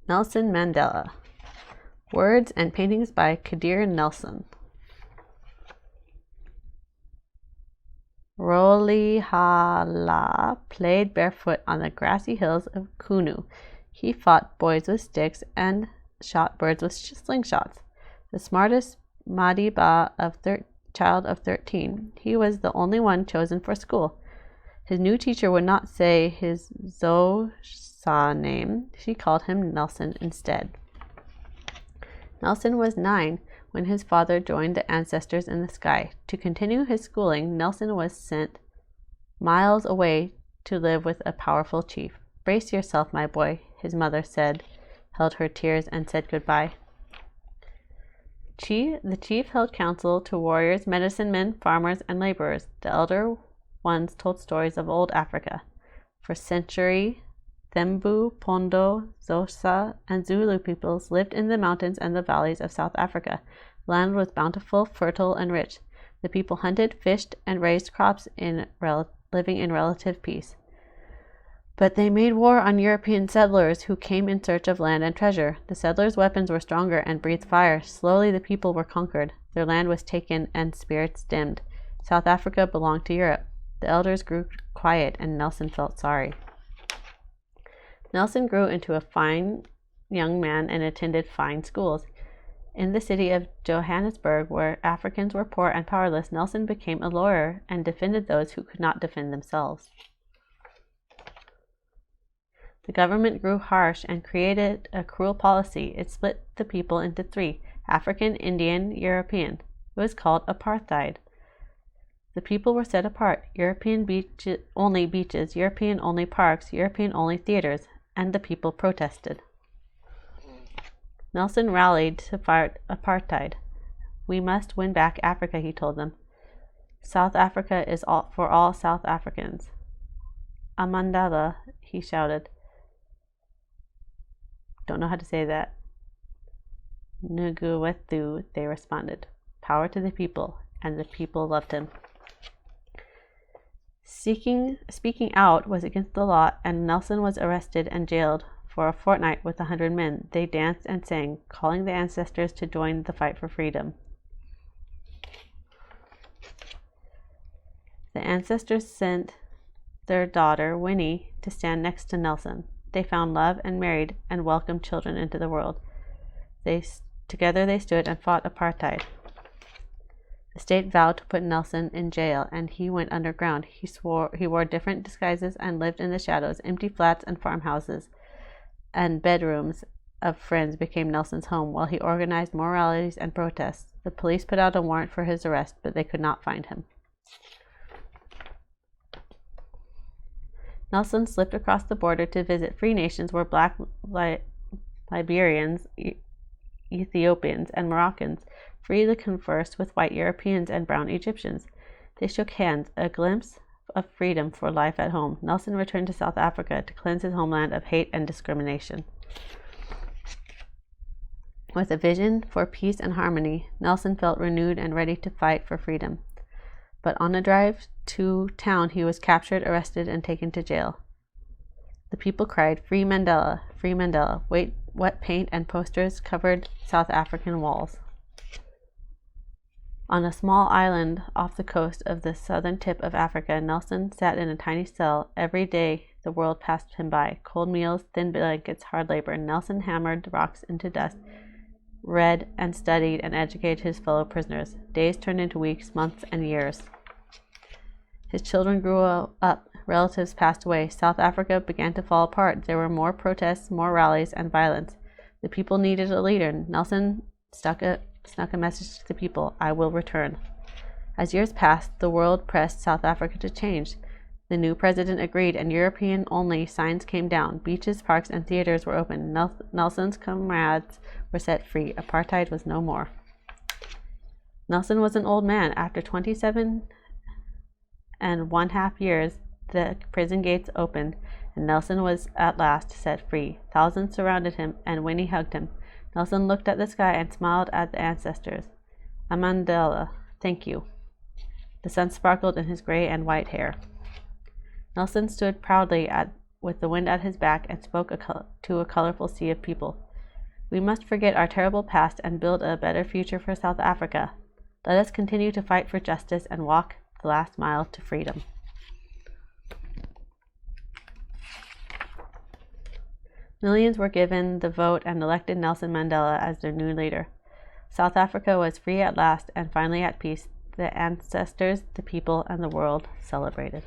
Nelson Mandela. Words and paintings by Kadir Nelson. Rolihala played barefoot on the grassy hills of Kunu. He fought boys with sticks and shot birds with slingshots. The smartest Madiba child of 13, he was the only one chosen for school. His new teacher would not say his Xhosa name. She called him Nelson instead. Nelson was 9 when his father joined the ancestors in the sky. To continue his schooling, Nelson was sent miles away to live with a powerful chief. "Brace yourself, my boy," his mother said, held her tears, and said goodbye. The chief held counsel to warriors, medicine men, farmers, and laborers. The elder ones told stories of old Africa. For centuries, Thembu, Pondo, Xhosa, and Zulu peoples lived in the mountains and the valleys of South Africa. The land was bountiful, fertile, and rich. The people hunted, fished, and raised crops living in relative peace. But they made war on European settlers who came in search of land and treasure. The settlers' weapons were stronger and breathed fire. Slowly the people were conquered. Their land was taken and spirits dimmed. South Africa belonged to Europe. The elders grew quiet, and Nelson felt sorry. Nelson grew into a fine young man and attended fine schools. In the city of Johannesburg, where Africans were poor and powerless, Nelson became a lawyer and defended those who could not defend themselves. The government grew harsh and created a cruel policy. It split the people into 3: African, Indian, European. It was called apartheid. The people were set apart: European only beaches, European only parks, European only theaters, and the people protested. Nelson rallied to fight apartheid. "We must win back Africa," he told them. "South Africa is for all South Africans." "Mandela," he shouted. Don't know how to say that. "Nguwethu," they responded. Power to the people, and the people loved him. Speaking out was against the law, and Nelson was arrested and jailed for a fortnight with 100 men. They danced and sang, calling the ancestors to join the fight for freedom. The ancestors sent their daughter, Winnie, to stand next to Nelson. They found love and married and welcomed children into the world. Together they stood and fought apartheid. The state vowed to put Nelson in jail, and he went underground. He wore different disguises and lived in the shadows. Empty flats and farmhouses and bedrooms of friends became Nelson's home, while he organized more rallies and protests. The police put out a warrant for his arrest, but they could not find him. Nelson slipped across the border to visit free nations where black Liberians, Ethiopians, and Moroccans freely conversed with white Europeans and brown Egyptians. They shook hands, a glimpse of freedom for life at home. Nelson returned to South Africa to cleanse his homeland of hate and discrimination. With a vision for peace and harmony, Nelson felt renewed and ready to fight for freedom. But on a drive to town, he was captured, arrested, and taken to jail. The people cried, "Free Mandela! Free Mandela!" Wet paint and posters covered South African walls. On a small island off the coast of the southern tip of Africa, Nelson sat in a tiny cell. Every day the world passed him by. Cold meals, thin blankets, hard labor. Nelson hammered rocks into dust, read and studied and educated his fellow prisoners. Days turned into weeks, months, and years. His children grew up. Relatives passed away. South Africa began to fall apart. There were more protests, more rallies, and violence. The people needed a leader. Nelson snuck a message to the people: "I will return." As years passed, the world pressed South Africa to change. The new president agreed, and European-only signs came down. Beaches, parks, and theaters were opened. Nelson's comrades were set free. Apartheid was no more. Nelson was an old man. After 27.5 years, the prison gates opened, and Nelson was at last set free. Thousands surrounded him, and Winnie hugged him. Nelson looked at the sky and smiled at the ancestors. "Mandela, thank you." The sun sparkled in his gray and white hair. Nelson stood proudly at with the wind at his back and spoke to a colorful sea of people. We must forget our terrible past and build a better future for South Africa. Let us continue to fight for justice and walk the last mile to freedom. Millions were given the vote and elected Nelson Mandela as their new leader. South Africa was free at last and finally at peace. The ancestors, the people, and the world celebrated.